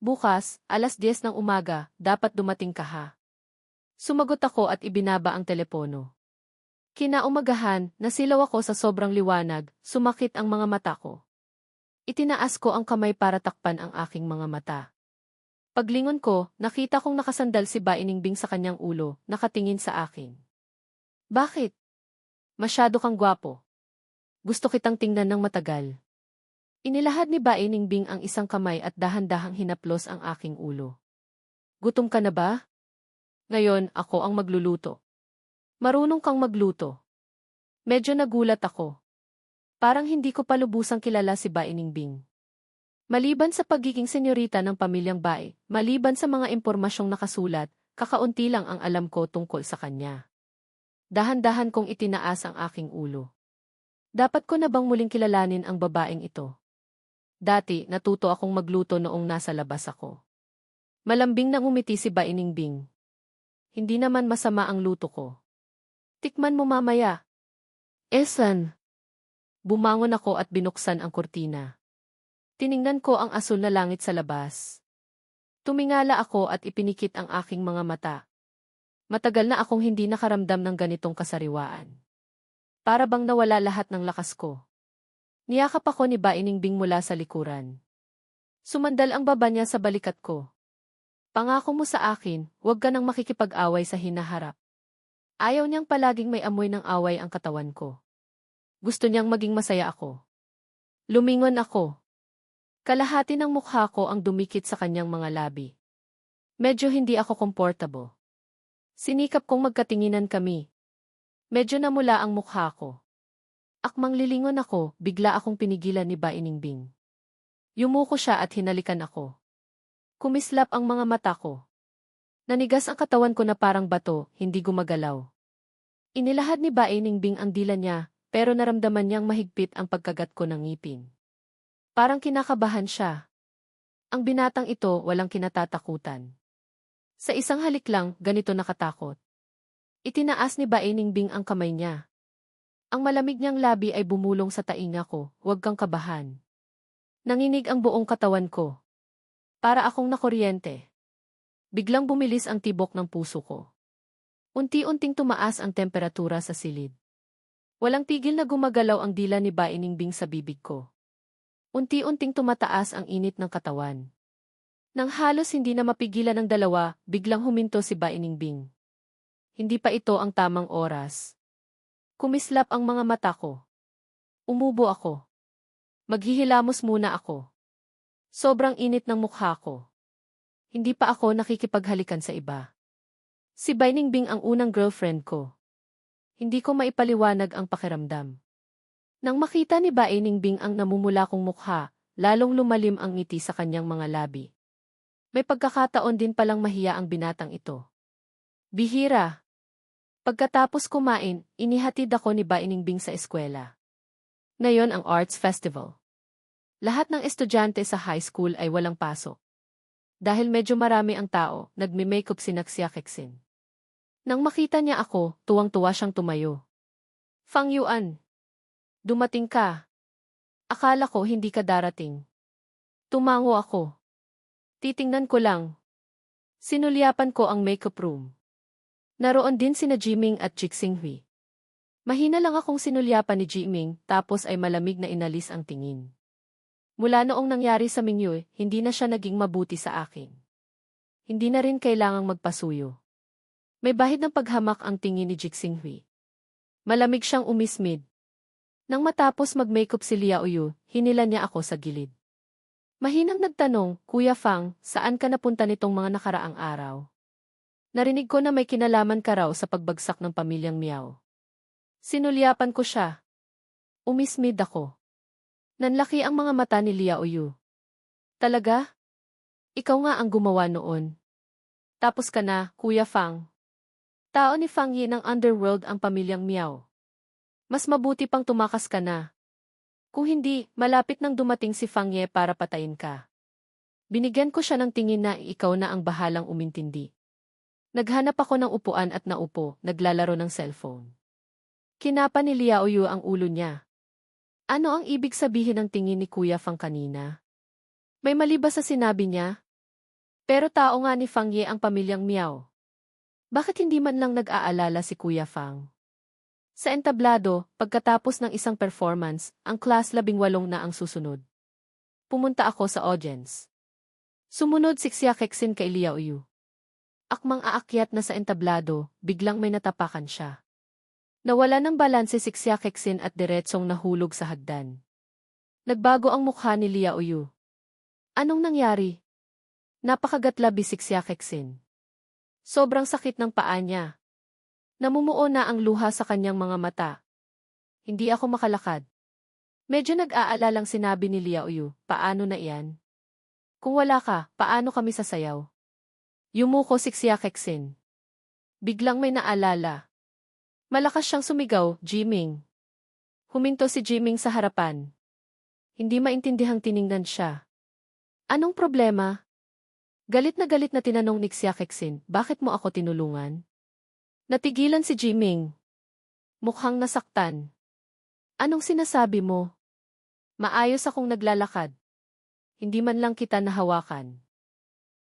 Bukas, alas 10 ng umaga, dapat dumating ka ha. Sumagot ako at ibinaba ang telepono. Kinaumagahan, nasilaw ako sa sobrang liwanag, sumakit ang mga mata ko. Itinaas ko ang kamay para takpan ang aking mga mata. Paglingon ko, nakita kong nakasandal si Bainingbing sa kanyang ulo, nakatingin sa akin. Bakit? Masyado kang gwapo. Gusto kitang tingnan ng matagal. Inilahad ni Bainingbing ang isang kamay at dahan-dahang hinaplos ang aking ulo. Gutom ka na ba? Ngayon, ako ang magluluto. Marunong kang magluto. Medyo nagulat ako. Parang hindi ko pa lubusang kilala si Bainingbing. Maliban sa pagiging senyorita ng pamilyang Bai, maliban sa mga impormasyong nakasulat, kakaunti lang ang alam ko tungkol sa kanya. Dahan-dahan kong itinaas ang aking ulo. Dapat ko na bang muling kilalanin ang babaeng ito? Dati, natuto akong magluto noong nasa labas ako. Malambing nang umiti si Bainingbing. Hindi naman masama ang luto ko. Tikman mo mamaya. Esan. Bumangon ako at binuksan ang kurtina. Tiningnan ko ang asul na langit sa labas. Tumingala ako at ipinikit ang aking mga mata. Matagal na akong hindi nakaramdam ng ganitong kasariwaan. Para bang nawala lahat ng lakas ko. Niyakap ako ni Bainingbing mula sa likuran. Sumandal ang baba niya sa balikat ko. Pangako mo sa akin, huwag ka nang makikipag-away sa hinaharap. Ayaw niyang palaging may amoy ng away ang katawan ko. Gusto niyang maging masaya ako. Lumingon ako. Kalahati ng mukha ko ang dumikit sa kanyang mga labi. Medyo hindi ako komportable. Sinikap kong magkatinginan kami. Medyo namula ang mukha ko. Akmang lilingon ako, bigla akong pinigilan ni Bainingbing. Yumuko siya at hinalikan ako. Kumislap ang mga mata ko. Nanigas ang katawan ko na parang bato, hindi gumagalaw. Inilahad ni Bainingbing ang dila niya, pero naramdaman niyang mahigpit ang pagkagat ko ng ngipin. Parang kinakabahan siya. Ang binatang ito walang kinatatakutan. Sa isang halik lang, ganito nakatakot. Itinaas ni Bainingbing ang kamay niya. Ang malamig niyang labi ay bumulong sa tainga ko, huwag kang kabahan. Nanginig ang buong katawan ko. Para akong nakuryente. Biglang bumilis ang tibok ng puso ko. Unti-unting tumaas ang temperatura sa silid. Walang tigil na gumagalaw ang dila ni Bainingbing sa bibig ko. Unti-unting tumataas ang init ng katawan. Nang halos hindi na mapigilan ng dalawa, biglang huminto si Bainingbing. Hindi pa ito ang tamang oras. Kumislap ang mga mata ko. Umubo ako. Maghihilamos muna ako. Sobrang init ng mukha ko. Hindi pa ako nakikipaghalikan sa iba. Si Bainingbing ang unang girlfriend ko. Hindi ko maipaliwanag ang pakiramdam. Nang makita ni Bainingbing ang namumula kong mukha, lalong lumalim ang ngiti sa kanyang mga labi. May pagkakataon din palang mahiya ang binatang ito. Bihira. Pagkatapos kumain, inihatid ako ni Bainingbing sa eskwela. Ngayon ang Arts Festival. Lahat ng estudyante sa high school ay walang pasok. Dahil medyo marami ang tao, nagme-makeup si Naxiakeksin. Nang makita niya ako, tuwang-tuwa siyang tumayo. Fang Yuan. Dumating ka. Akala ko hindi ka darating. Tumango ako. Titingnan ko lang. Sinulyapan ko ang makeup room. Naroon din sina Jiming at Jixinghui. Mahina lang akong sinulyapan ni Jiming, tapos ay malamig na inalis ang tingin. Mula noong nangyari sa Mingyue, hindi na siya naging mabuti sa akin. Hindi na rin kailangang magpasuyo. May bahid ng paghamak ang tingin ni Jixinghui. Malamig siyang umismid. Nang matapos mag-makeup si Liao Yu, hinila niya ako sa gilid. Mahinang nagtanong, Kuya Fang, saan ka napunta nitong mga nakaraang araw? Narinig ko na may kinalaman ka raw sa pagbagsak ng pamilyang Miao. Sinulyapan ko siya. Umismid ako. Nanlaki ang mga mata ni Liao Yu. Talaga? Ikaw nga ang gumawa noon. Tapos ka na, Kuya Fang. Tao ni Fang Yi ng underworld ang pamilyang Miao. Mas mabuti pang tumakas ka na. Kung hindi, malapit nang dumating si Fang Ye para patayin ka. Binigyan ko siya ng tingin na ikaw na ang bahalang umintindi. Naghanap ako ng upuan at naupo, naglalaro ng cellphone. Kinapa ni Liao Yu ang ulo niya. Ano ang ibig sabihin ng tingin ni Kuya Fang kanina? May mali ba sa sinabi niya? Pero tao nga ni Fang Ye ang pamilyang Miao. Bakit hindi man lang nag-aalala si Kuya Fang? Sa entablado, pagkatapos ng isang performance, ang class 18 na ang susunod. Pumunta ako sa audience. Sumunod si Xia Kexin kay Liao Yu. Akmang aakyat na sa entablado, biglang may natapakan siya. Nawala ng balanse si Xia Kexin at diretsong nahulog sa hagdan. Nagbago ang mukha ni Liao Yu. Anong nangyari? Napakagatlabi si Xia Kexin. Sobrang sakit ng paa niya. Namumuo na ang luha sa kanyang mga mata. Hindi ako makalakad. Medyo nag-aalalang sinabi ni Liao Yu, paano na iyan? Kung wala ka, paano kami sasayaw? Yumuko si Xia Kexin. Biglang may naalala. Malakas siyang sumigaw, Jiming. Huminto si Jiming sa harapan. Hindi maintindihang tiningnan siya. Anong problema? Galit na tinanong ni Xia Kexin, bakit mo ako tinulungan? Natigilan si Jiming. Mukhang nasaktan. Anong sinasabi mo? Maayos akong naglalakad. Hindi man lang kita nahawakan.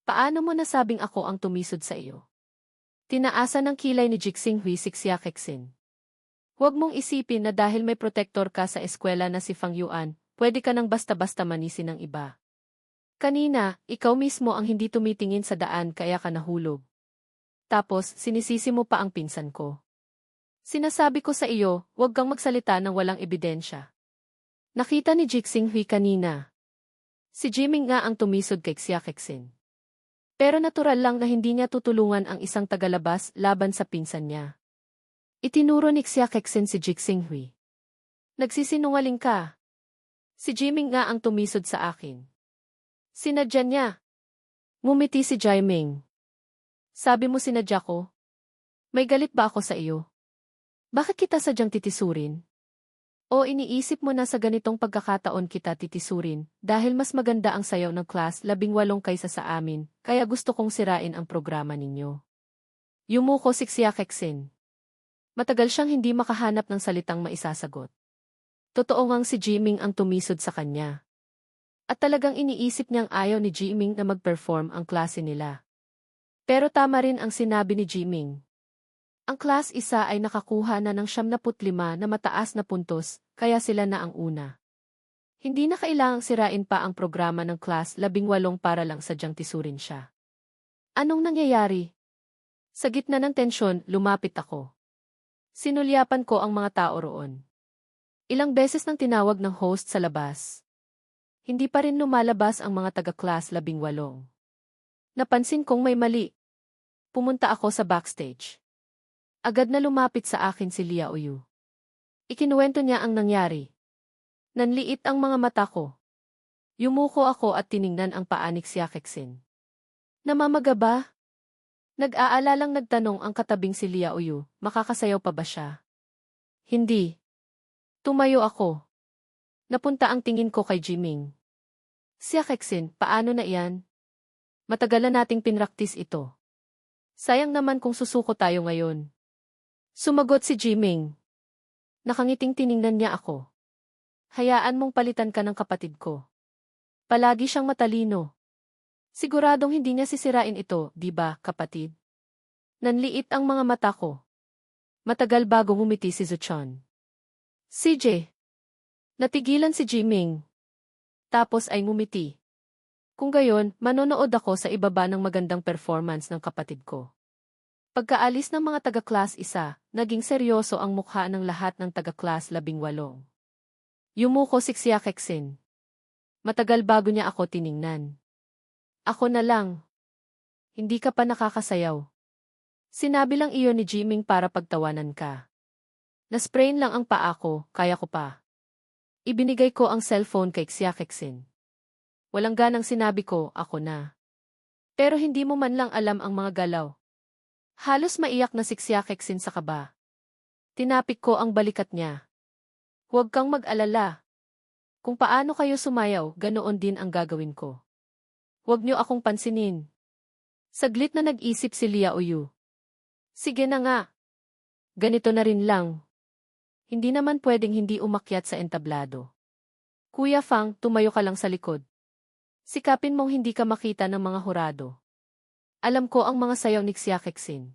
Paano mo nasabing ako ang tumisod sa iyo? Tinaasa ng kilay ni Jixing Hui si Xia Kexin. Huwag mong isipin na dahil may protector ka sa eskwela na si Fang Yuan, pwede ka nang basta-basta manisin ng iba. Kanina, ikaw mismo ang hindi tumitingin sa daan kaya ka nahulog. Tapos, sinisisi mo pa ang pinsan ko. Sinasabi ko sa iyo, huwag kang magsalita ng walang ebidensya. Nakita ni Jixing Hui kanina. Si Jiming nga ang tumisod kay Xia Kexin. Pero natural lang na hindi niya tutulungan ang isang tagalabas laban sa pinsan niya. Itinuro ni Xia Kexin si Jixing Hui. Nagsisinungaling ka. Si Jiming nga ang tumisod sa akin. Sinadya niya. Ngumiti si Jiming. Sabi mo sinadya ko? May galit ba ako sa iyo? Bakit kita sadyang titisurin? O iniisip mo na sa ganitong pagkakataon kita titisurin dahil mas maganda ang sayaw ng class 18 kaysa sa amin, kaya gusto kong sirain ang programa ninyo. Yumuko si Xia Kexin. Matagal siyang hindi makahanap ng salitang maisasagot. Totoo ngang si Jiming ang tumisod sa kanya. At talagang iniisip niyang ayaw ni Jiming na mag-perform ang klase nila. Pero tama rin ang sinabi ni Jiming. Ang class 1 ay nakakuha na ng 75 na mataas na puntos, kaya sila na ang una. Hindi na kailangang sirain pa ang programa ng class 18 para lang sadyang tisurin siya. Anong nangyayari? Sa gitna ng tensyon, lumapit ako. Sinulyapan ko ang mga tao roon. Ilang beses nang tinawag ng host sa labas. Hindi pa rin lumalabas ang mga taga-class 18. Napansin kong may mali. Pumunta ako sa backstage. Agad na lumapit sa akin si Liao Yu. Ikinuwento niya ang nangyari. Nanliit ang mga mata ko. Yumuko ako at tiningnan ang paa ni Xia Kexin. Namamaga ba? Nag-aalalang nagtanong ang katabing si Liao Yu, makakasayaw pa ba siya? Hindi. Tumayo ako. Napunta ang tingin ko kay Jiming. Xia Kexin, paano na iyan? Matagal na nating pinraktis ito. Sayang naman kung susuko tayo ngayon. Sumagot si Jiming. Nakangiting tiningnan niya ako. Hayaan mong palitan ka ng kapatid ko. Palagi siyang matalino. Siguradong hindi niya sisirain ito, di ba, kapatid? Nanliit ang mga mata ko. Matagal bago ngumiti si Zuchon. CJ. Natigilan si Jiming. Tapos ay ngumiti. Kung gayon, manonood ako sa ibaba ng magandang performance ng kapatid ko. Pagkaalis ng mga taga-class 1, naging seryoso ang mukha ng lahat ng taga-class 18. Yumuko si Xia Kexin. Matagal bago niya ako tiningnan. Ako na lang. Hindi ka pa nakakasayaw. Sinabi lang iyon ni Jiming para pagtawanan ka. Nasprain lang ang paa ko, kaya ko pa. Ibinigay ko ang cellphone kay Xia Kexin. Walang ganang sinabi ko, ako na. Pero hindi mo man lang alam ang mga galaw. Halos maiyak na si Xia Kexin sa kaba. Tinapik ko ang balikat niya. Huwag kang mag-alala. Kung paano kayo sumayaw, ganoon din ang gagawin ko. Huwag niyo akong pansinin. Saglit na nag-isip si Liao Yu. Sige na nga. Ganito na rin lang. Hindi naman pwedeng hindi umakyat sa entablado. Kuya Fang, tumayo ka lang sa likod. Sikapin mong hindi ka makita ng mga hurado. Alam ko ang mga sayaw ni Xiaoqing.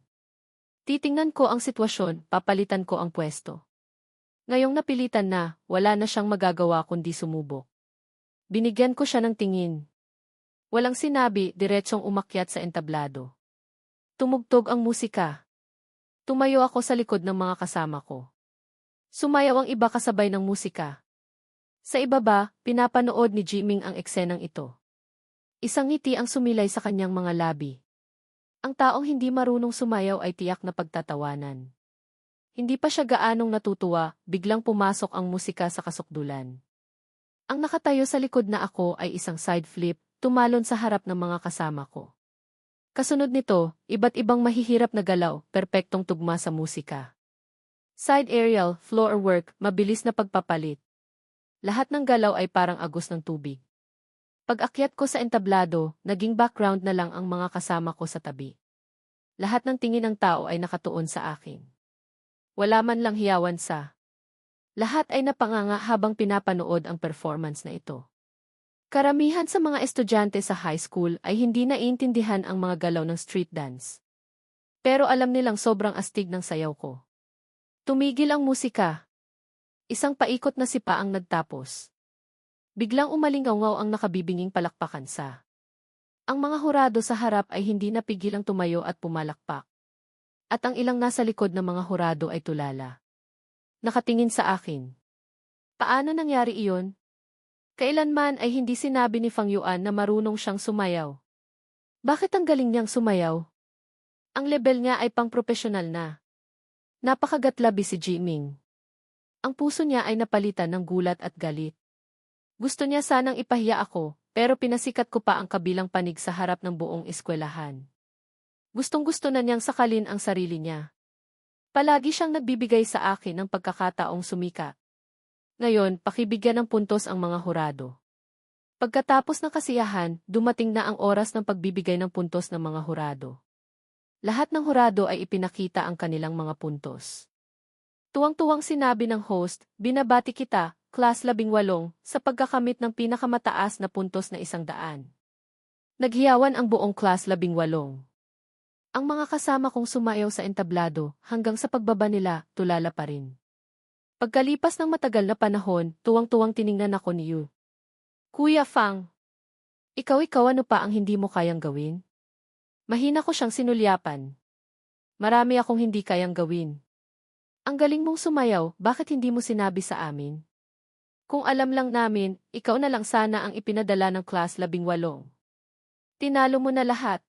Titingnan ko ang sitwasyon, papalitan ko ang pwesto. Ngayong napilitan na, wala na siyang magagawa kundi sumubok. Binigyan ko siya ng tingin. Walang sinabi, diretsong umakyat sa entablado. Tumugtog ang musika. Tumayo ako sa likod ng mga kasama ko. Sumayaw ang iba kasabay ng musika. Sa ibaba, pinapanood ni Jiming ang eksenang ito. Isang ngiti ang sumilay sa kanyang mga labi. Ang taong hindi marunong sumayaw ay tiyak na pagtatawanan. Hindi pa siya gaanong natutuwa, biglang pumasok ang musika sa kasukdulan. Ang nakatayo sa likod na ako ay isang side flip, tumalon sa harap ng mga kasama ko. Kasunod nito, iba't ibang mahihirap na galaw, perpektong tugma sa musika. Side aerial, floor work, mabilis na pagpapalit. Lahat ng galaw ay parang agos ng tubig. Pag-akyat ko sa entablado, naging background na lang ang mga kasama ko sa tabi. Lahat ng tingin ng tao ay nakatuon sa akin. Wala man lang hiyawan sa. Lahat ay napanganga habang pinapanood ang performance na ito. Karamihan sa mga estudyante sa high school ay hindi naiintindihan ang mga galaw ng street dance. Pero alam nilang sobrang astig ng sayaw ko. Tumigil ang musika. Isang paikot na sipa ang nagtapos. Biglang umalingaw ang nakabibinging palakpakan sa. Ang mga hurado sa harap ay hindi napigilang tumayo at pumalakpak. At ang ilang nasa likod ng mga hurado ay tulala. Nakatingin sa akin. Paano nangyari iyon? Kailanman ay hindi sinabi ni Fang Yuan na marunong siyang sumayaw. Bakit ang galing niyang sumayaw? Ang level niya ay pang-profesional na. Napakagatlabi si Jiming. Ang puso niya ay napalitan ng gulat at galit. Gusto niya sanang ipahiya ako, pero pinasikat ko pa ang kabilang panig sa harap ng buong eskwelahan. Gustong-gusto na niyang sakalin ang sarili niya. Palagi siyang nagbibigay sa akin ng pagkakataong sumikat. Ngayon, pakibigyan ng puntos ang mga hurado. Pagkatapos ng kasiyahan, dumating na ang oras ng pagbibigay ng puntos ng mga hurado. Lahat ng hurado ay ipinakita ang kanilang mga puntos. Tuwang-tuwang sinabi ng host, binabati kita, Class 18, sa pagkakamit ng pinakamataas na puntos na 100. Naghiyawan ang buong Class 18. Ang mga kasama kong sumayaw sa entablado, hanggang sa pagbaba nila, tulala pa rin. Pagkalipas ng matagal na panahon, tuwang-tuwang tiningnan ako ni Yu. Kuya Fang, ikaw ano pa ang hindi mo kayang gawin? Mahina ko siyang sinulyapan. Marami akong hindi kayang gawin. Ang galing mong sumayaw, bakit hindi mo sinabi sa amin? Kung alam lang namin, ikaw na lang sana ang ipinadala ng Class 18. Tinalo mo na lahat.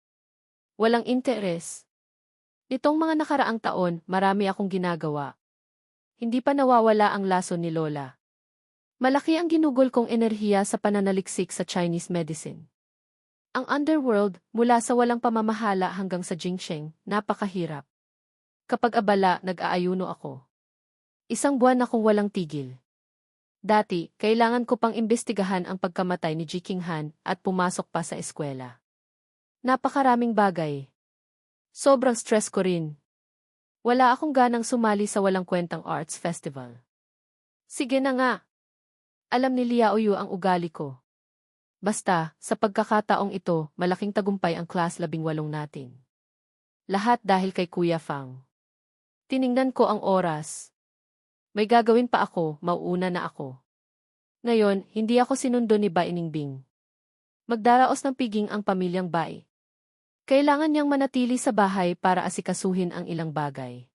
Walang interes. Nitong mga nakaraang taon, marami akong ginagawa. Hindi pa nawawala ang laso ni Lola. Malaki ang ginugol kong enerhiya sa pananaliksik sa Chinese medicine. Ang underworld, mula sa walang pamamahala hanggang sa Jingsheng, napakahirap. Kapag abala, nag-aayuno ako. 1 buwan akong walang tigil. Dati, kailangan ko pang imbestigahan ang pagkamatay ni Ji Qinghan at pumasok pa sa eskwela. Napakaraming bagay. Sobrang stress ko rin. Wala akong ganang sumali sa walang kwentang arts festival. Sige na nga. Alam ni Liao Yu ang ugali ko. Basta, sa pagkakataong ito, malaking tagumpay ang Class 18 natin. Lahat dahil kay Kuya Fang. Tiningnan ko ang oras. May gagawin pa ako, mauuna na ako. Ngayon, hindi ako sinundo ni Bai Ningbing. Magdaraos ng piging ang pamilyang Bai. Kailangan niyang manatili sa bahay para asikasuhin ang ilang bagay.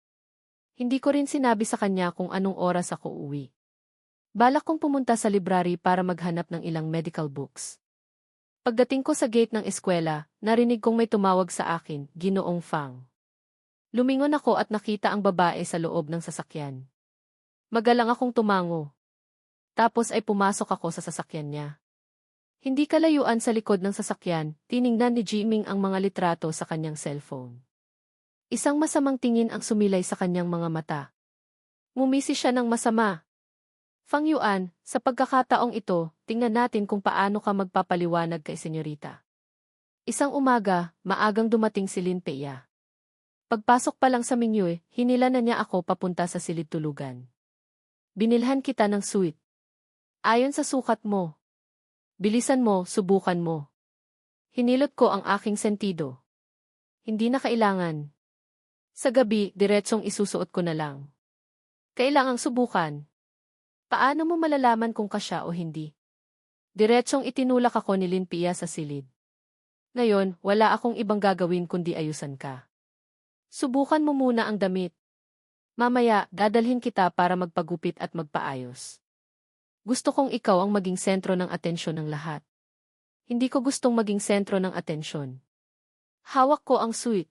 Hindi ko rin sinabi sa kanya kung anong oras ako uwi. Balak kong pumunta sa library para maghanap ng ilang medical books. Pagdating ko sa gate ng eskwela, narinig kong may tumawag sa akin, Ginoong Fang. Lumingon ako at nakita ang babae sa loob ng sasakyan. Magalang akong tumango. Tapos ay pumasok ako sa sasakyan niya. Hindi kalayuan sa likod ng sasakyan, tiningnan ni Jiming ang mga litrato sa kanyang cellphone. Isang masamang tingin ang sumilay sa kanyang mga mata. Ngumisi siya ng masama. Fang Yuan, sa pagkakataong ito, tingnan natin kung paano ka magpapaliwanag kay senyorita. Isang umaga, maagang dumating si Lin Peya. Pagpasok pa lang sa Mingyu, hinila na niya ako papunta sa silid tulugan. Binilhan kita ng sweet. Ayon sa sukat mo. Bilisan mo, subukan mo. Hinilot ko ang aking sentido. Hindi na kailangan. Sa gabi, diretsong isusuot ko na lang. Kailangang subukan. Paano mo malalaman kung kasya o hindi? Diretsong itinulak ako ni Linpia sa silid. Ngayon, wala akong ibang gagawin kundi ayusan ka. Subukan mo muna ang damit. Mamaya, dadalhin kita para magpagupit at magpaayos. Gusto kong ikaw ang maging sentro ng atensyon ng lahat. Hindi ko gustong maging sentro ng atensyon. Hawak ko ang suit.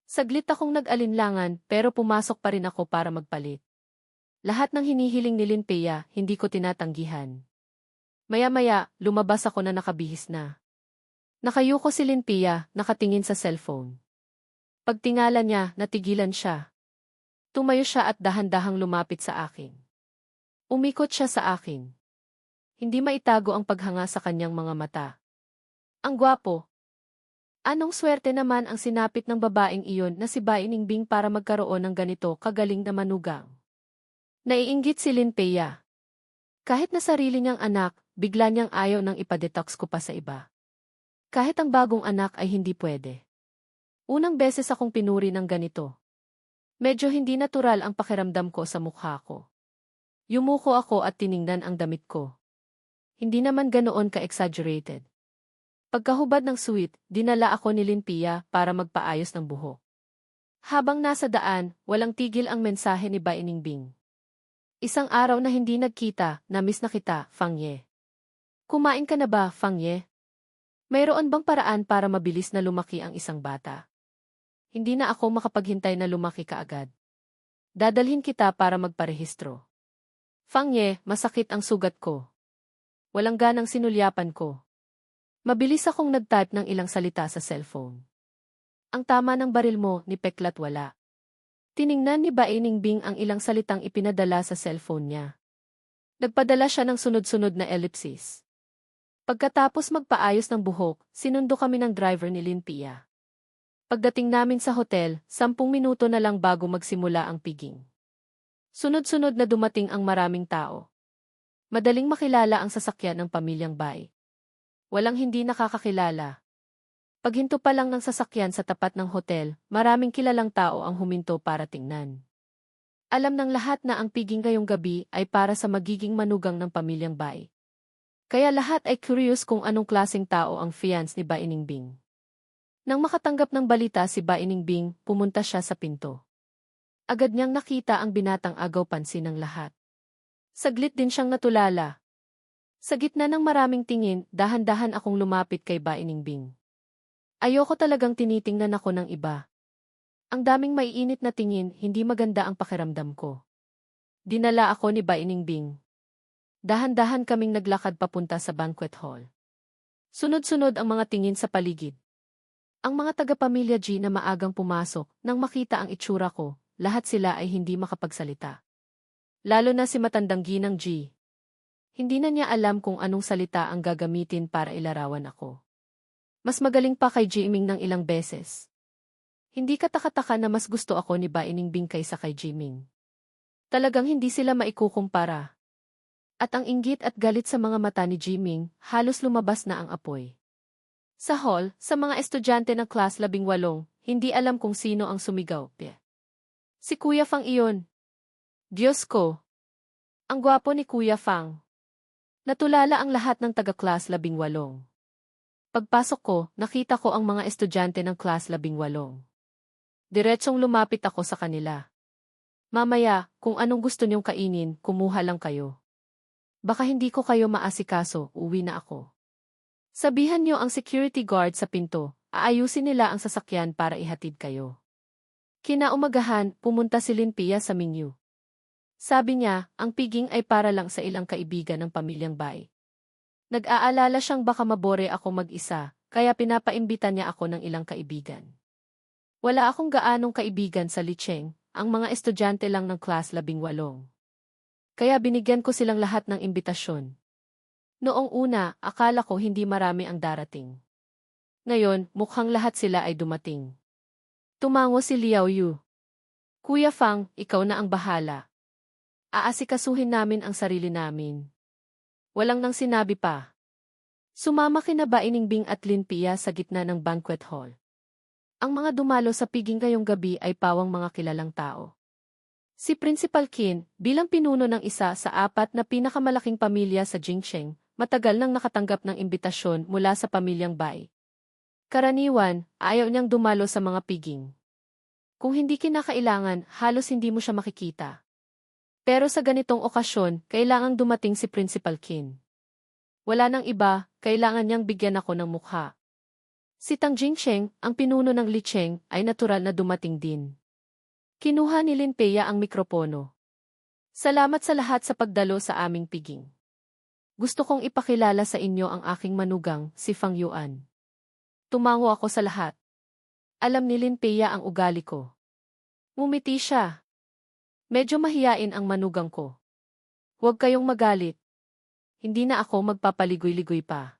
Saglit akong nag-alinlangan pero pumasok pa rin ako para magpalit. Lahat ng hinihiling ni Linpea, hindi ko tinatanggihan. Maya-maya, lumabas ako na nakabihis na. Nakayuko si Linpea, nakatingin sa cellphone. Pagtingala niya, natigilan siya. Tumayo siya at dahan-dahang lumapit sa akin. Umikot siya sa akin. Hindi maitago ang paghanga sa kanyang mga mata. Ang gwapo. Anong swerte naman ang sinapit ng babaeng iyon na si Bai Ningbing para magkaroon ng ganito kagaling na manugang. Naiinggit si Linpea. Kahit na sarili niyang anak, bigla niyang ayaw nang ipadetox ko pa sa iba. Kahit ang bagong anak ay hindi pwede. Unang beses akong pinuri ng ganito. Medyo hindi natural ang pakiramdam ko sa mukha ko. Yumuko ako at tiningnan ang damit ko. Hindi naman ganoon ka-exaggerated. Pagkahubad ng suit, dinala ako ni Linpea para magpaayos ng buhok. Habang nasa daan, walang tigil ang mensahe ni Bai Ningbing. Isang araw na hindi nagkita, na-miss na kita, Fang Ye. Kumain ka na ba, Fang Ye? Mayroon bang paraan para mabilis na lumaki ang isang bata? Hindi na ako makapaghintay na lumaki kaagad. Dadalhin kita para magparehistro. Fang Ye, masakit ang sugat ko. Walang ganang sinulyapan ko. Mabilis akong nag-type ng ilang salita sa cellphone. Ang tama ng baril mo, ni Peklat wala. Tiningnan ni Bai Ningbing ang ilang salitang ipinadala sa cellphone niya. Nagpadala siya ng sunod-sunod na ellipsis. Pagkatapos magpaayos ng buhok, sinundo kami ng driver ni Linpea. Pagdating namin sa hotel, 10 minuto na lang bago magsimula ang piging. Sunod-sunod na dumating ang maraming tao. Madaling makilala ang sasakyan ng pamilyang Bai. Walang hindi nakakakilala. Paghinto pa lang ng sasakyan sa tapat ng hotel, maraming kilalang tao ang huminto para tingnan. Alam ng lahat na ang piging ngayong gabi ay para sa magiging manugang ng pamilyang Bai. Kaya lahat ay curious kung anong klaseng tao ang fiance ni Bai Ningbing. Nang makatanggap ng balita si Bai Ningbing, pumunta siya sa pinto. Agad niyang nakita ang binatang agaw pansin ng lahat. Saglit din siyang natulala. Sa gitna ng maraming tingin, dahan-dahan akong lumapit kay Bai Ningbing. Ayoko talagang tinitingnan ako ng iba. Ang daming maiinit na tingin, hindi maganda ang pakiramdam ko. Dinala ako ni Bai Ningbing. Dahan-dahan kaming naglakad papunta sa banquet hall. Sunod-sunod ang mga tingin sa paligid. Ang mga taga-pamilya G na maagang pumasok, nang makita ang itsura ko, lahat sila ay hindi makapagsalita. Lalo na si matandang ginang G. Hindi na niya alam kung anong salita ang gagamitin para ilarawan ako. Mas magaling pa kay Jiming ng ilang beses. Hindi katakataka na mas gusto ako ni Bai Ningbing kaysa kay Jiming. Talagang hindi sila maikukumpara. At ang inggit at galit sa mga mata ni Jiming, halos lumabas na ang apoy. Sa hall, sa mga estudyante ng class 18, hindi alam kung sino ang sumigaw. Si Kuya Fang iyon. Diyos ko! Ang gwapo ni Kuya Fang. Natulala ang lahat ng taga-class 18. Pagpasok ko, nakita ko ang mga estudyante ng class 18. Diretsong lumapit ako sa kanila. Mamaya, kung anong gusto niyong kainin, kumuha lang kayo. Baka hindi ko kayo maasikaso, uwi na ako. Sabihan niyo ang security guard sa pinto, aayusin nila ang sasakyan para ihatid kayo. Kinaumagahan, pumunta si Linpea sa menu. Sabi niya, ang piging ay para lang sa ilang kaibigan ng pamilyang Bai. Nag-aalala siyang baka mabore ako mag-isa, kaya pinapaimbitan niya ako ng ilang kaibigan. Wala akong gaanong kaibigan sa Licheng, ang mga estudyante lang ng class 18. Kaya binigyan ko silang lahat ng imbitasyon. Noong una, akala ko hindi marami ang darating. Ngayon, mukhang lahat sila ay dumating. Tumango si Liao Yu. Kuya Fang, ikaw na ang bahala. Aasikasuhin namin ang sarili namin. Walang nang sinabi pa. Sumama kina Bai Ningbing at Linpea sa gitna ng banquet hall. Ang mga dumalo sa piging ngayong gabi ay pawang mga kilalang tao. Si Principal Qin, bilang pinuno ng isa sa apat na pinakamalaking pamilya sa Jingcheng, matagal nang nakatanggap ng imbitasyon mula sa pamilyang Bai. Karaniwan, ayaw niyang dumalo sa mga piging. Kung hindi kinakailangan, halos hindi mo siya makikita. Pero sa ganitong okasyon, kailangang dumating si Principal Qin. Wala nang iba, kailangan niyang bigyan ako ng mukha. Si Tang Jingcheng, ang pinuno ng Licheng, ay natural na dumating din. Kinuha ni Lin Peya ang mikropono. Salamat sa lahat sa pagdalo sa aming piging. Gusto kong ipakilala sa inyo ang aking manugang, si Fang Yuan. Tumango ako sa lahat. Alam ni Lin Peya ang ugali ko. Ngumiti siya. Medyo mahiyain ang manugang ko. Huwag kayong magalit. Hindi na ako magpapaligoy-ligoy pa.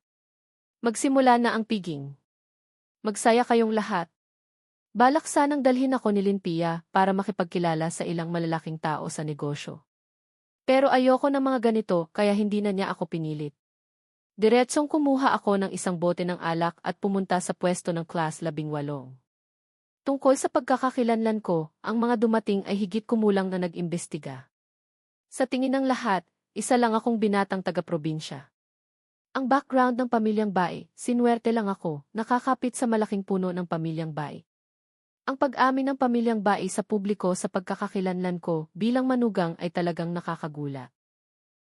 Magsimula na ang piging. Magsaya kayong lahat. Balak sanang dalhin ako ni Lin Peya para makipagkilala sa ilang malalaking tao sa negosyo. Pero ayoko ng mga ganito kaya hindi na niya ako pinilit. Diretsong kumuha ako ng isang bote ng alak at pumunta sa pwesto ng Class 18. Tungkol sa pagkakakilanlan ko, ang mga dumating ay higit kumulang na nag-imbestiga. Sa tingin ng lahat, isa lang akong binatang taga-probinsya. Ang background ng pamilyang Bai, sinuwerte lang ako, nakakapit sa malaking puno ng pamilyang Bai. Ang pag-amin ng pamilyang Bai sa publiko sa pagkakakilanlan ko bilang manugang ay talagang nakakagulat.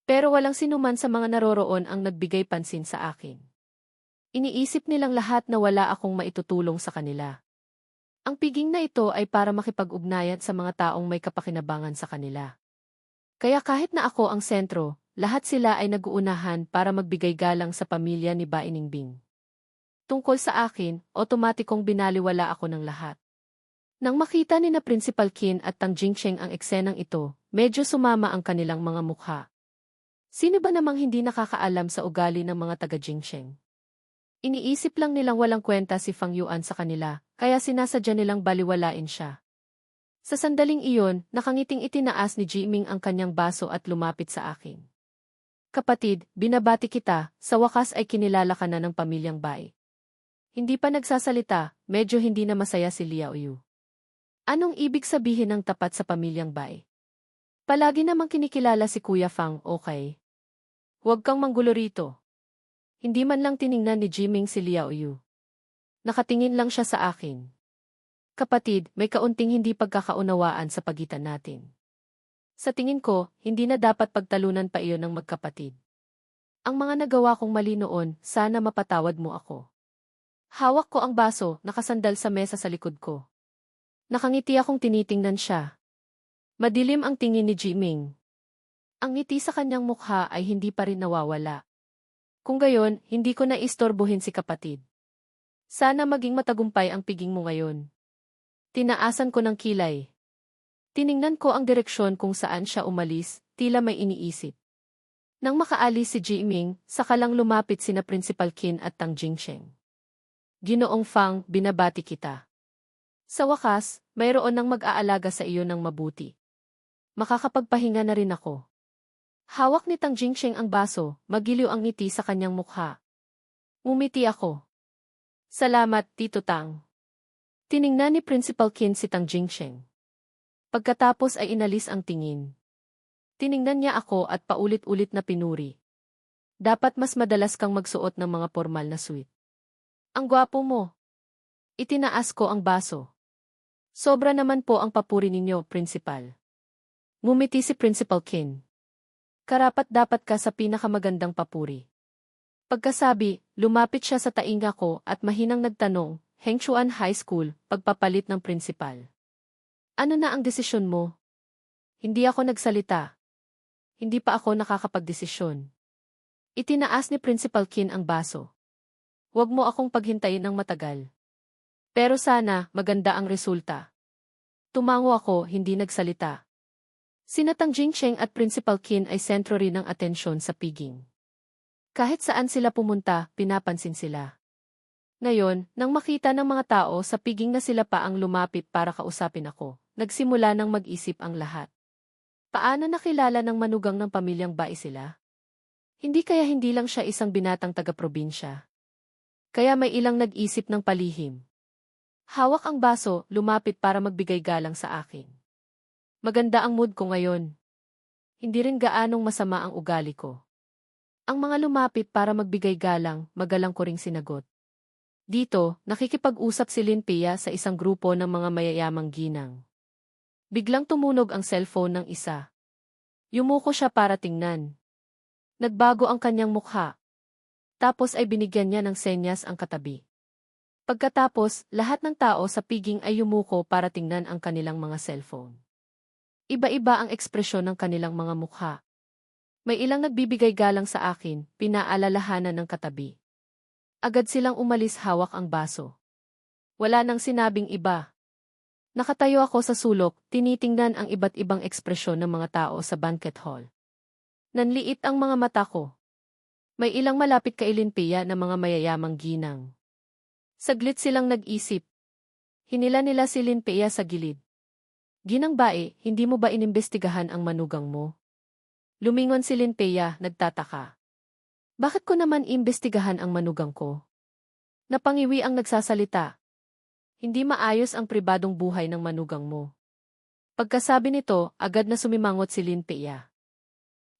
Pero walang sinuman sa mga naroroon ang nagbigay pansin sa akin. Iniisip nilang lahat na wala akong maitutulong sa kanila. Ang piging na ito ay para makipag-ugnayan sa mga taong may kapakinabangan sa kanila. Kaya kahit na ako ang sentro, lahat sila ay nag-uunahan para magbigay galang sa pamilya ni Bai Ningbing. Tungkol sa akin, otomatikong binaliwala ako ng lahat. Nang makita ni na Principal Qin at Tang Jingcheng ang eksenang ito, medyo sumama ang kanilang mga mukha. Sino ba namang hindi nakakaalam sa ugali ng mga taga-Jingcheng? Iniisip lang nilang walang kwenta si Fang Yuan sa kanila, kaya sinasadya nilang baliwalain siya. Sa sandaling iyon, nakangiting itinaas ni Jiming ang kanyang baso at lumapit sa akin. Kapatid, binabati kita, sa wakas ay kinilala ka na ng pamilyang Bai. Hindi pa nagsasalita, medyo hindi na masaya si Liao Yu. Anong ibig sabihin ng tapat sa pamilyang Bai? Palagi namang kinikilala si Kuya Fang, okay? Huwag kang manggulo rito. Hindi man lang tiningnan ni Jiming si Liao Yu. Nakatingin lang siya sa akin. Kapatid, may kaunting hindi pagkakaunawaan sa pagitan natin. Sa tingin ko, hindi na dapat pagtalunan pa iyon ng magkapatid. Ang mga nagawa kong mali noon, sana mapatawad mo ako. Hawak ko ang baso, nakasandal sa mesa sa likod ko. Nakangiti akong tinitingnan siya. Madilim ang tingin ni Jiming. Ang ngiti sa kanyang mukha ay hindi pa rin nawawala. Kung gayon, hindi ko na istorbohin si kapatid. Sana maging matagumpay ang piging mo ngayon. Tinaasan ko ng kilay. Tiningnan ko ang direksyon kung saan siya umalis, tila may iniisip. Nang makaalis si Jiming, saka lang lumapit sina Principal Qin at Tang Jingcheng. Ginoong Fang, binabati kita. Sa wakas, mayroon nang mag-aalaga sa iyo ng mabuti. Makakapagpahinga na rin ako. Hawak ni Tang Jingcheng ang baso, magiliw ang ngiti sa kanyang mukha. Umiti ako. Salamat, Tito Tang. Tiningnan ni Principal Qin si Tang Jingcheng. Pagkatapos ay inalis ang tingin. Tiningnan niya ako at paulit-ulit na pinuri. Dapat mas madalas kang magsuot ng mga formal na suit. Ang gwapo mo. Itinaas ko ang baso. Sobra naman po ang papuri ninyo, Principal. Ngumiti si Principal Qin. Karapat-dapat ka sa pinakamagandang papuri. Pagkasabi, lumapit siya sa tainga ko at mahinang nagtanong, Hengchuan High School, pagpapalit ng principal. Ano na ang desisyon mo? Hindi ako nagsalita. Hindi pa ako nakakapagdesisyon. Itinaas ni Principal Qin ang baso. Huwag mo akong paghintayin ng matagal. Pero sana, maganda ang resulta. Tumango ako, hindi nagsalita. Sina Tang Jingcheng at Principal Qin ay sentro rin ng atensyon sa piging. Kahit saan sila pumunta, pinapansin sila. Ngayon, nang makita ng mga tao sa piging na sila pa ang lumapit para kausapin ako, nagsimula ng mag-isip ang lahat. Paano nakilala ng manugang ng pamilyang Bai sila? Hindi kaya hindi lang siya isang binatang taga-probinsya. Kaya may ilang nag-isip ng palihim. Hawak ang baso, lumapit para magbigay galang sa akin. Maganda ang mood ko ngayon. Hindi rin gaanong masama ang ugali ko. Ang mga lumapit para magbigay galang, magalang ko ring sinagot. Dito, nakikipag-usap si Linpea sa isang grupo ng mga mayayamang ginang. Biglang tumunog ang cellphone ng isa. Yumuko siya para tingnan. Nagbago ang kanyang mukha. Tapos ay binigyan niya ng senyas ang katabi. Pagkatapos, lahat ng tao sa piging ay yumuko para tingnan ang kanilang mga cellphone. Iba-iba ang ekspresyon ng kanilang mga mukha. May ilang nagbibigay galang sa akin, pinaalalahanan ng katabi. Agad silang umalis hawak ang baso. Wala nang sinabing iba. Nakatayo ako sa sulok, tinitingnan ang iba't ibang ekspresyon ng mga tao sa banquet hall. Nanliit ang mga mata ko. May ilang malapit kay Linpea na mga mayayamang ginang. Saglit silang nag-isip. Hinila nila si Linpea sa gilid. Ginang bae, hindi mo ba inimbestigahan ang manugang mo? Lumingon si Linpea, nagtataka. Bakit ko naman imbestigahan ang manugang ko? Napangiwi ang nagsasalita. Hindi maayos ang pribadong buhay ng manugang mo. Pagkasabi nito, agad na sumimangot si Linpea.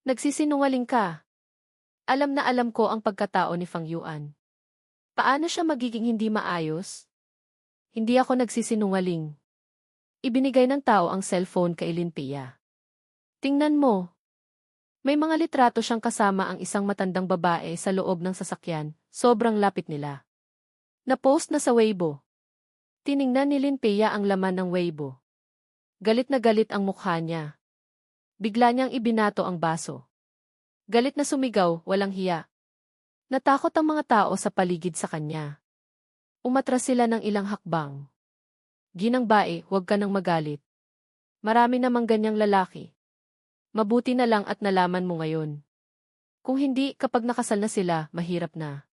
Nagsisinungaling ka. Alam na alam ko ang pagkatao ni Fang Yuan. Paano siya magiging hindi maayos? Hindi ako nagsisinungaling. Ibinigay ng tao ang cellphone kay Linpea. Tingnan mo. May mga litrato siyang kasama ang isang matandang babae sa loob ng sasakyan, sobrang lapit nila. Na-post na sa Weibo. Tiningnan ni Linpea ang laman ng Weibo. Galit na galit ang mukha niya. Bigla niyang ibinato ang baso. Galit na sumigaw, walang hiya. Natakot ang mga tao sa paligid sa kanya. Umatras sila ng ilang hakbang. Ginang bae, huwag ka nang magalit. Marami namang ganyang lalaki. Mabuti na lang at nalaman mo ngayon. Kung hindi, kapag nakasal na sila, mahirap na.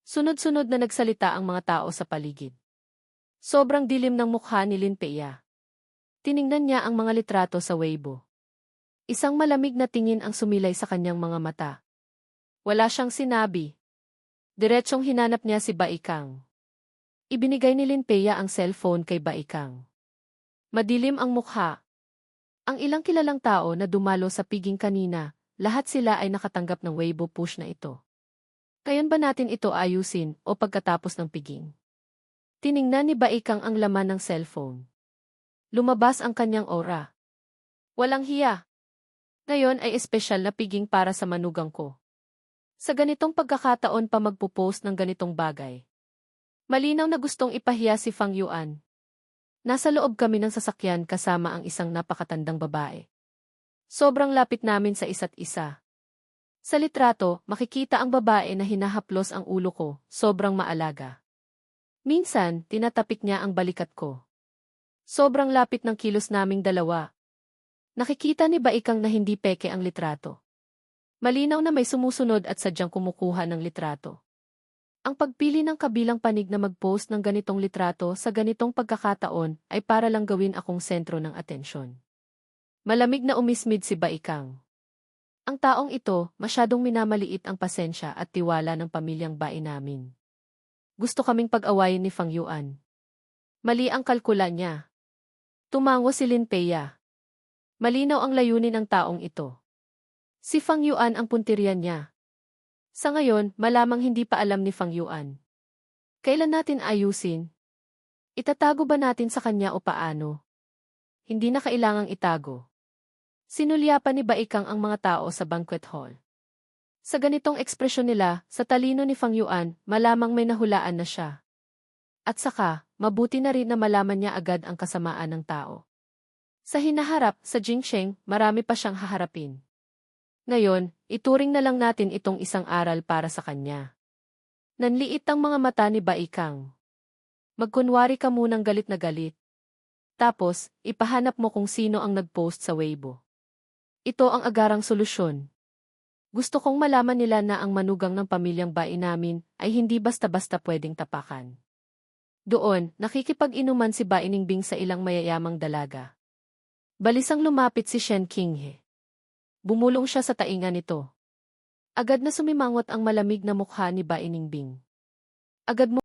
Sunod-sunod na nagsalita ang mga tao sa paligid. Sobrang dilim ng mukha ni Linpea. Tiningnan niya ang mga litrato sa Weibo. Isang malamig na tingin ang sumilay sa kanyang mga mata. Wala siyang sinabi. Diretsong hinanap niya si Baikang. Ibinigay ni Linpea ang cellphone kay Baikang. Madilim ang mukha. Ang ilang kilalang tao na dumalo sa piging kanina, lahat sila ay nakatanggap ng Weibo push na ito. Kayon ba natin ito ayusin o pagkatapos ng piging? Tiningnan ni Baikang ang laman ng cellphone. Lumabas ang kanyang aura. Walang hiya. Ngayon ay espesyal na piging para sa manugang ko. Sa ganitong pagkakataon pa magpo-post ng ganitong bagay. Malinaw na gustong ipahiya si Fang Yuan. Nasa loob kami ng sasakyan kasama ang isang napakatandang babae. Sobrang lapit namin sa isa't isa. Sa litrato, makikita ang babae na hinahaplos ang ulo ko, sobrang maalaga. Minsan, tinatapik niya ang balikat ko. Sobrang lapit ng kilos naming dalawa. Nakikita ni Baikang na hindi peke ang litrato. Malinaw na may sumusunod at sadyang kumukuha ng litrato. Ang pagpili ng kabilang panig na mag-post ng ganitong litrato sa ganitong pagkakataon ay para lang gawin akong sentro ng atensyon. Malamig na umismid si Baikang. Ang taong ito, masyadong minamaliit ang pasensya at tiwala ng pamilyang bae namin. Gusto kaming pag-awayin ni Fang Yuan. Mali ang kalkula niya. Tumango si Linpea. Malinaw ang layunin ng taong ito. Si Fang Yuan ang puntiryan niya. Sa ngayon, malamang hindi pa alam ni Fang Yuan. Kailan natin ayusin? Itatago ba natin sa kanya o paano? Hindi na kailangang itago. Sinulyapan ni Baikang ang mga tao sa banquet hall. Sa ganitong ekspresyon nila, sa talino ni Fang Yuan, malamang may nahulaan na siya. At saka, mabuti na rin na malaman niya agad ang kasamaan ng tao. Sa hinaharap, sa Jingsheng, marami pa siyang haharapin. Ngayon, ituring na lang natin itong isang aral para sa kanya. Nanliit ang mga mata ni Baikang. Magkunwari ka munang galit na galit. Tapos, ipahanap mo kung sino ang nag-post sa Weibo. Ito ang agarang solusyon. Gusto kong malaman nila na ang manugang ng pamilyang bae namin ay hindi basta-basta pwedeng tapakan. Doon, nakikipag-inuman si Bae Ningbing sa ilang mayayamang dalaga. Balisang lumapit si Shen Qinghe. Bumulong siya sa tainga nito. Agad na sumimangot ang malamig na mukha ni Bae Ningbing. Agad mo